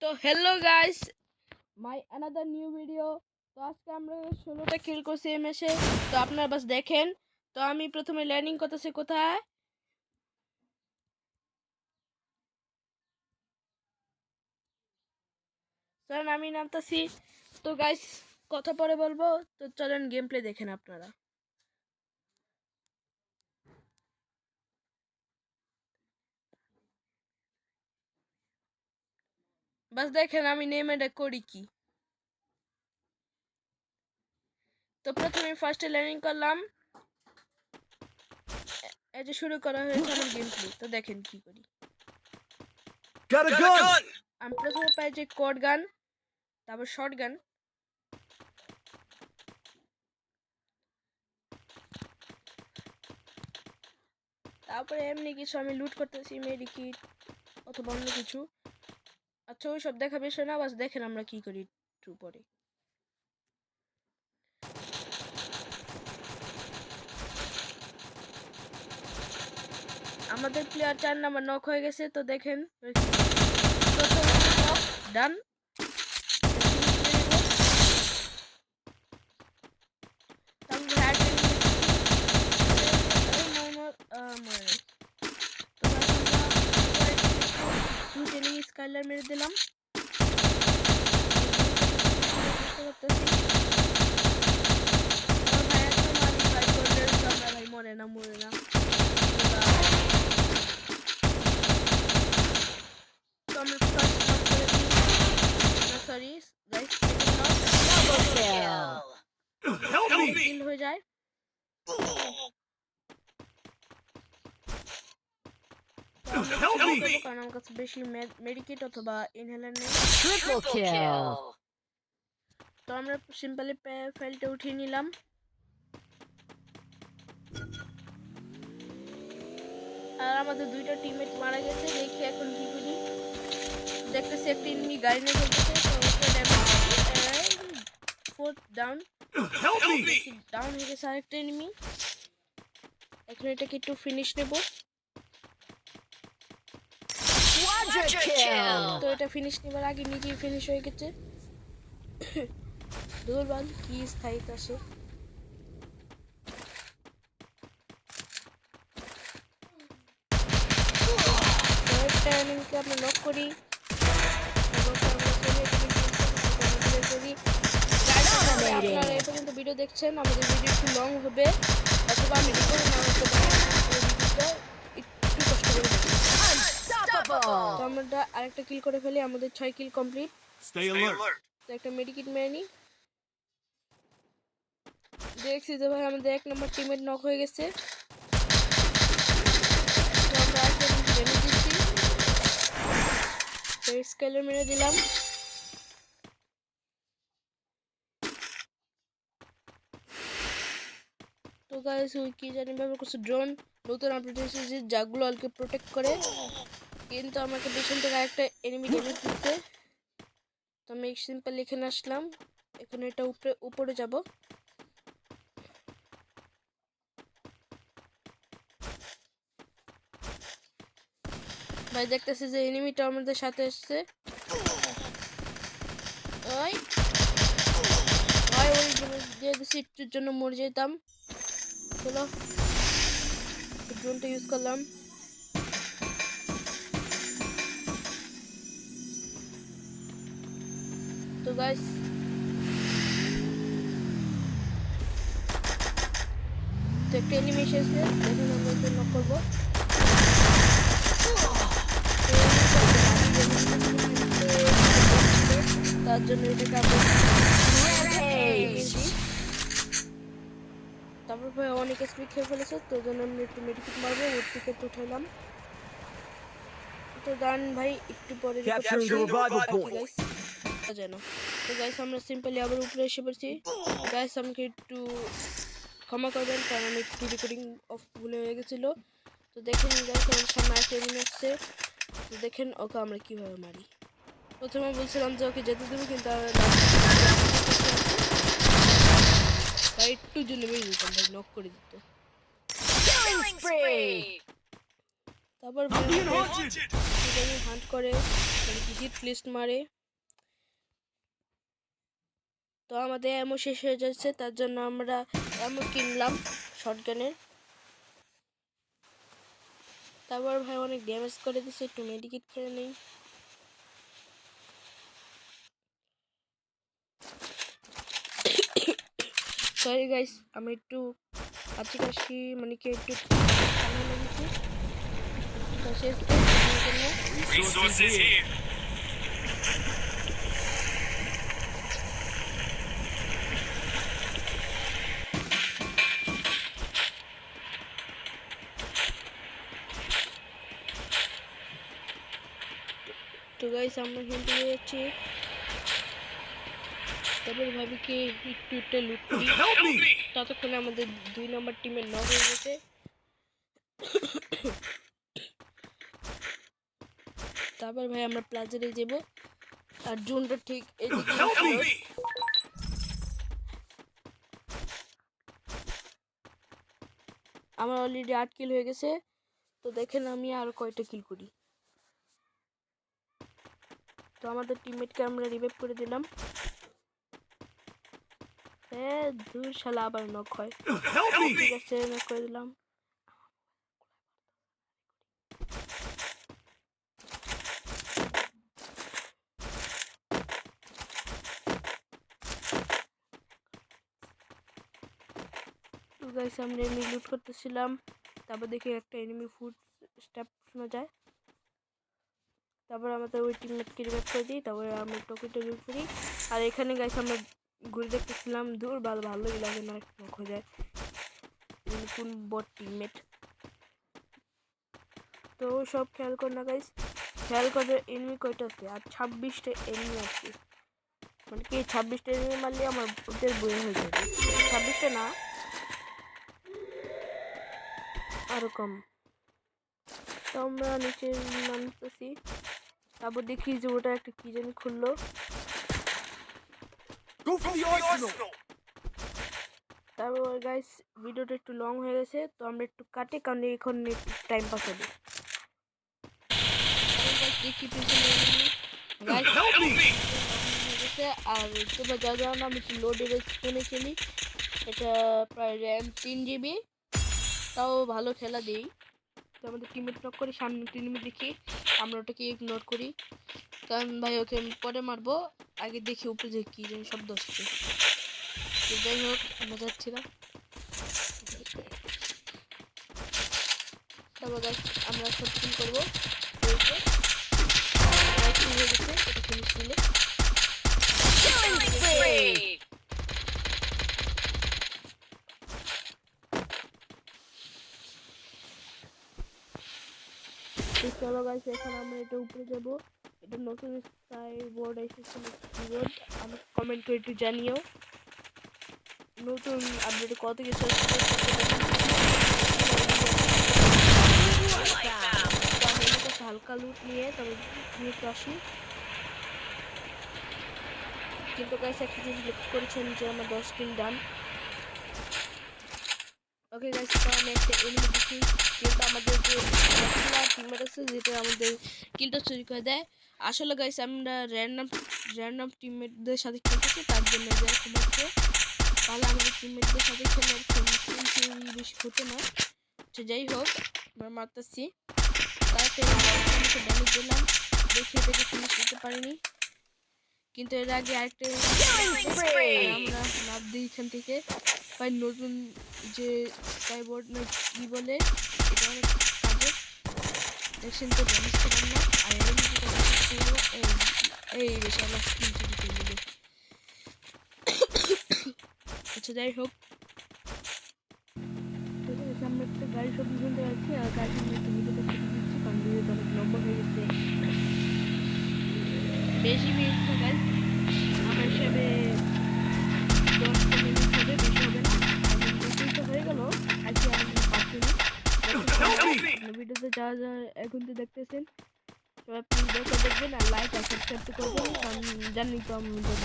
তো hello guys, my another new video. তো আজকে আমরা 16টা কিল করছি এই ম্যাচে। তো আপনারা বাস দেখেন। তো আমি প্রথমে ল্যান্ডিং করতেছি কোথায়, স্যার আমি নামতাছি। তো গাইস কথা পরে বলবো, তো চলেন গেম প্লে দেখেন আপনারা। বাস দেখেন আমি নেমে করি কি। তো প্রথমে ফার্স্টে ল্যান্ডিং করলাম, এই যে শুরু করা হয়েছে আমার গেম প্লে। তো দেখেন কি করি। আমি প্রথমে পাই যে কোড গান, তারপর শর্ট গান, তারপরে এমনি কিছু আমি লুট করতেছি, মেডিকিট অথবা অন্য কিছু। আচ্ছা ওই সব দেখা বিষয় না, বাস দেখেন আমরা কি করি একটু পরে। আমাদের প্লেয়ার 4 নাম্বার নক হয়ে গেছে। তো দেখেন ডান। স্কাইলার মেরে দিলাম। ভাই মরে না মরে না। তো আমরা ফার্স্ট নক করে দিই। সরি গাইস, কিল হয়ে যায়। কারণ আমার কাছে বেশি মেডিকেট অথবা ইনহেলার নেই। তো আমরা সিম্পলি ফাইলটা উঠিয়ে নিলাম। আর আমাদের দুইটা টিমমেট মারা গেছে। দেখি এখন কি করি। দেখতেছি একটা এনিমি গাড়ি নিয়ে চলতেছে। তো ওকে ড্যামেজ ফোর্থ ডাউন হয়ে গেছে আরেকটা এনিমি। এখন এটাকে একটু ফিনিশ নেব। তো এটা ফিনিশ নেবার আগে নিজেই ফিনিশ হয়ে গেছে। দুর্বল কি স্থায়িত্ব আসে। আমরা লক করি। আপনারা এই পর্যন্ত ভিডিও দেখছেন, আমাদের ভিডিও একটু লং হবে অথবা আমি একটু কষ্ট করে দেখি। তো আমরা আরেকটা কিল করে ফেলি, আমাদের 6 কিল কমপ্লিট। তো একটা মেডিকিট মেরে নিই। দেখছি যে ভাই আমাদের 1 নম্বর টিমমেট নক হয়ে গেছে। তো আমরা আরেকটা ড্যামেজ দিচ্ছি। তো স্কেলার মেরে দিলাম। তো গাইস ওই কি জানি ব্যবহার করছে ড্রোন, নতুন আপডেট এসেছে যাগুলো অলকে প্রোটেক্ট করে। কিন্তু আমাকে পেছন থেকে আরেকটা এনিমি ড্যামেজ দিচ্ছে। তো আমি সিম্পল এখানে আসলাম। এখন এটা উপরে যাব। ভাই দেখতেছি যে এনিমিটা আমাদের সাথে এসছে। ওই দিয়ে দিচ্ছি, একটুর জন্য মরে যেতাম। চলো ড্রোনটা ইউজ করলাম। তো গাইস তো একটা এনিমি এসেছে, দেখুন আমরা একটু নক করবো। তার জন্য এটাকে আমরা তারপর ভাই অনেক স্পিড খেয়ে ফেলেছে। তো জন্য আমি একটু মেডিকেট মারবো, ওর থেকে তো উঠাইলাম। তো গান ভাই একটু পরে যায় না। তো গাইস আমরা সিম্পলি আবার উপরে এসে পড়ছি। গাইস আমাকে একটু ক্ষমা করবেন কারণ আমি একটু রেকর্ডিং অফ ভুলে হয়ে গেছিলো। তো দেখেন গাইস আমাদের সামনে একটা এনিমি আসছে। তো দেখেন ওকে আমরা কিভাবে মারি। প্রথমে বলছিলাম যে ওকে যেতে দেবো, কিন্তু ভাই একটু জন্য মেরে দিতাম, ভাই নক করে দিত। তারপর হান্ট করে হিট লিস্ট মারে। তো আমাদের অ্যামো শেষ হয়ে যাচ্ছে, তার জন্য আমরা অ্যামো কিনলাম শটগানের। তারপর ভাই অনেক ড্যামেজ করে দিচ্ছে, একটু মেডিকেট খেয়ে নেই। সরি গাইস, আমি একটু কাশি মানে কি একটু ঠান্ডা লেগেছে। Resources here. তো গাইস আমরা খেলতে যাচ্ছি। তারপর ভাবি কি একটু লুট করি, ততক্ষণে আমাদের 2 নম্বর টিমের নক হয়ে গেছে। তারপর ভাই আমরা প্লাজারে যাব, আর জোনটা ঠিক এদিকে। আমার অলরেডি 8 কিল হয়ে গেছে। তো দেখেন আমি আর কয়টা কিল করি। তো আমাদের টিমমেটকে আমরা রিভাইভ করে দিলাম। হ্যাঁ দূর শালা আবার নক হয়। ঠিক আছে নক করে দিলাম। তো গাইস আমরা এনিমি লুট করতেছিলাম, তারপর দেখি একটা এনিমি ফুট স্টেপ শোনা যায়। তারপর আমাদের ওই টিমমেটকে রিভাইভ করে দিই, তারপরে আমরা টকিটা লুট করি। আর এখানে গাইস আমরা ঘুরে দেখতেছিলাম, দূর ভালোই লাগে না, নক হয়ে যায় কোন বট টিমমেট। তো সব খেয়াল কর না গাইস, খেয়াল করে এনিমি কয়টা আছে, আর 26টা এনিমি আছে। মানে কি 26টা এনিমি মারলে আমার ওদের বই হয়ে যাবে। 26টা না, আরো কম। তো আমরা নিচে নামতেছি, তারপর দেখি যে ওটা একটা কি জানি খুললো। তারপর গাইস ভিডিওটা একটু লং হয়ে গেছে, তো আমরা একটু কাটি, কারণ এখন একটু টাইম পাস হবে। দেখি আর তোমরা যা জানো না, আমি লো ডিভাইস ফোনে খেলি। এটা প্রায় র্যাম 3 GB, তাও ভালো খেলা দিই। তো আমাদের টিমমেট নক করে সামনে টিমমেট দেখি, আমরা ওটাকে ইগনোর করি, কারণ ভাই ওকে পরে মারবো, আগে দেখি উপরে যে কি যেন শব্দ আসছে। তো যাই হোক আমরা যাচ্ছিলাম। তারপর আমরা সব কিল করবো। চলো গাইস এখন আমরা এটা উপরে যাব। এটা নতুন স্কাই বোর্ড এসেছে, কিবোর্ড আমি কমেন্ট করে একটু জানিও নতুন আপডেটে কত কিছু হালকা লুট নিয়ে তবে একটু আসি। কিন্তু গাইস একটা জিনিস লক্ষ্য করেছেন যে আমার 10 কিল ডান। ওকে গাইস তো আমি একটা এনিমি দেখি, কিন্তু আমাদের যে টিমমেট আছে যেটা আমাদের কিলটা চুরি করে দেয়। আসলে গাইস আমরা র্যান্ডম টিমমেটদের সাথে খেলতেছি, তার জন্য এরকম হচ্ছে। তাহলে আমাদের টিমমেটদের সাথে খেলে বেশি হতো না। তো যাই হোক আমরা মারতেছি, তারপরে ড্যামেজ দিলাম, দেখি এটাকে ফিনিশ করতে পারিনি। কিন্তু এর আগে আরেকটা আমরা লাভ দিই এখান থেকে। ভাই নতুন যে স্কাইবোর্ড না কি বলে, এটা অনেক কাজে দেখছেন তো, ড্যামেজ করলাম না। আর এই বেশি আমার স্কিল চুরি করে নেবে। আচ্ছা যাই হোক, আমরা একটা গাড়ি সব শুনতে পাচ্ছি, আর গাড়ি সামনে একটা ভিডিও দেখতে দিচ্ছি, কারণ ভিডিওটা অনেক লম্বা হয়ে গেছে, বেশি মিনিট তো গাইস আমার হিসাবে 10 মিনিট হবে, বেশি হবে না। তো হয়ে গেল আজকে আমাদের 5 মিনিট। ভিডিওতে যা যা এখন তো দেখতেছেন সবাই প্লিজ দেখবেন, আর লাইক আর সাবস্ক্রাইব তো করবেন, কারণ জানি তো আমাদের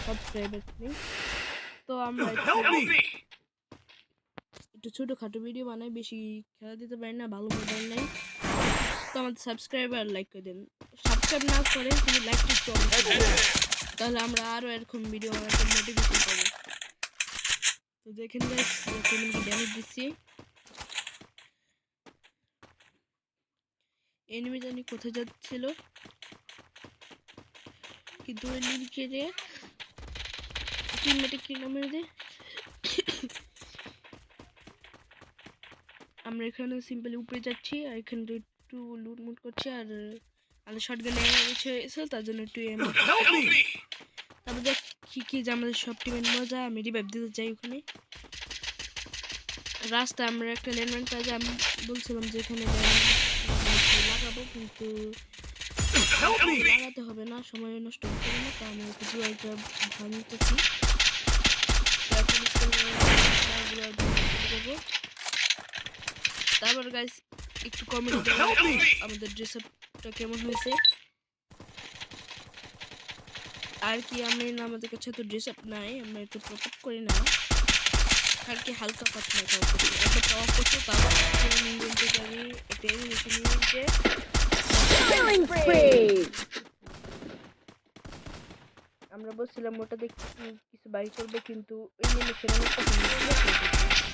সাবস্ক্রাইবার নেই। তো আমরা একটু ছোটোখাটো ভিডিও বানাই, বেশি খেলা দিতে পারি না, ভালো মোবাইল নেই। তো আমাদের সাবস্ক্রাইবার লাইক করে দেন। সাবস্ক্রাইব না করে কিন্তু লাইক একটু অবশ্যই করবেন। তাহলে আমরা আরো এরকম ভিডিও বানাতে মোটিভেশন পাবো। তো দেখেন গাইস এনিমিকে ড্যামেজ দিচ্ছি। এনিমি জানি কোথায় যাচ্ছিল, কিন্তু এনিমিকে যে টিমমেটে কিল মেরে দে। আমরা এখানে সিম্পলি উপরে যাচ্ছি আর এখানে একটু লুটমুট করছি আর আমাদের শটগানে কিছু হয়েছে তার জন্য একটু Help me! তারপর দেখি কি যে আমাদের সব টিমের মজা আমি রিভাইভ দিতে যাই ওখানে রাস্তায় আমরা একটা ল্যান্ডমার্ক কাজে আমি বলছিলাম যে এখানে লাগাবো কিন্তু Help me! লাগাতে হবে না, সময় নষ্ট করতে না, তো আমি একটু একটা ভাঙতেছি। তারপর গাইস একটু কমেন্ট Help me! আমাদের ড্রেস আপটা কেমন হয়েছে। আর কি আমাদের কাছে তো ড্রেস আপ নাই, আমরা একটু প্রপোজ করি না আর কি হালকা পাতলা একটা টপ করতে তারপর আমি বলতে পারি একটা এনিমেশন নিয়ে Killing spree! আমরা বলছিলাম ওটা দেখে কিছু বাড়ি করবে কিন্তু এনিমেশন অনেক পছন্দ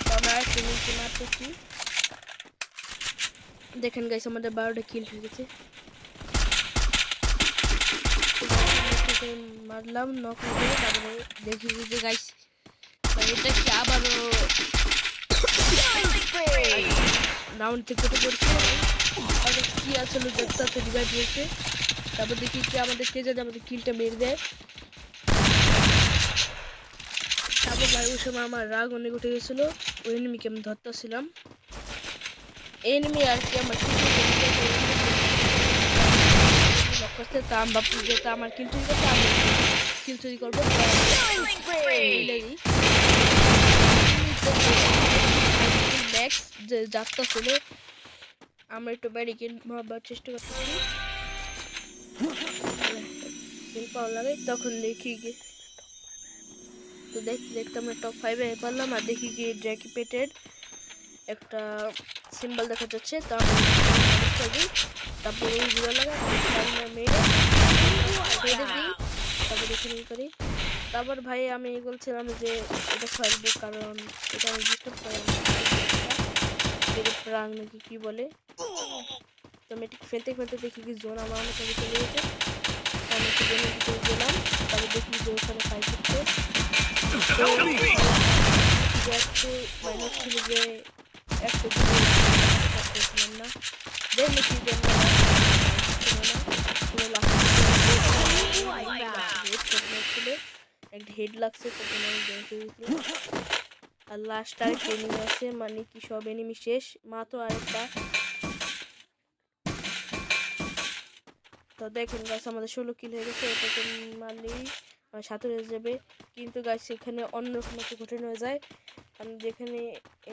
তো আমরা একটা এনিমেশন মারতেছি। দেখেন গাইস আমাদের 12টা কিল হয়ে গেছে। মারলাম নক করে তারপরে দেখি যে গাইস এটা কি আবারও রাউন্ড থেকে কেটে পড়ছে আর কি আসলে দেখতে তো রিভাইভ হয়েছে। তারপর দেখি কি আমাদের কে জানে আমাদের কিলটা মেরে দেয়। তারপর ভাই ওই সময় আমার রাগ অনেক উঠে গেছিল, ওই এনিমিকে আমি ধরতেছিলাম। এনিমি আর কি আমার করছে তা আমি ভাবছি যে তা আমার কিল চুরি করতে আমি কিল চুরি করবো যে যাত্রা ছিল আমরা একটু ব্যারিকেড মারবার চেষ্টা করতেছি পাওয়া লাগে তখন দেখি গিয়ে তো দেখতে দেখতে আমরা টপ 5-এ পারলাম আর দেখি গিয়ে জ্যাকি পেটের একটা সিম্বল দেখা যাচ্ছে তা তারপরে ঘুরে লাগা মেরে দিই তারপর দেখে নিয়ে করি। তারপর ভাই আমি বলছিলাম যে এটা ফেলবো কারণ এটা আমি ডিস্টার্ব করে প্রাং নাকি কি বলে তো আমি ঠিক ফেলতে ফেলতে দেখি কি জোন আমার অনেক আগে চলে গেছে আমি একটু জোনের ভিতরে গেলাম তারপর দেখি যে ওখানে ফাইট করছে একটু মাইনাস ছিল যে একটু করছিলাম না দেখি কি একটা হেড লাগছে তখন আর লাস্ট আর এনিমি আছে মানে কি সব এনিমি শেষ মাত্র আরেকটা। তো দেখেন গাছ আমাদের 16 কিল হয়ে গেছে, এটাকে মারলেই 7 হয়ে যাবে কিন্তু গাছ এখানে অন্যরকম একটা ঘটনা হয়ে যায়। আমি যেখানে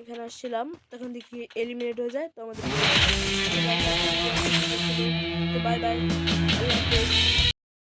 এখানে আসছিলাম তখন দেখি এলিমিনেট হয়ে যায়। তো আমাদের বাই বাই।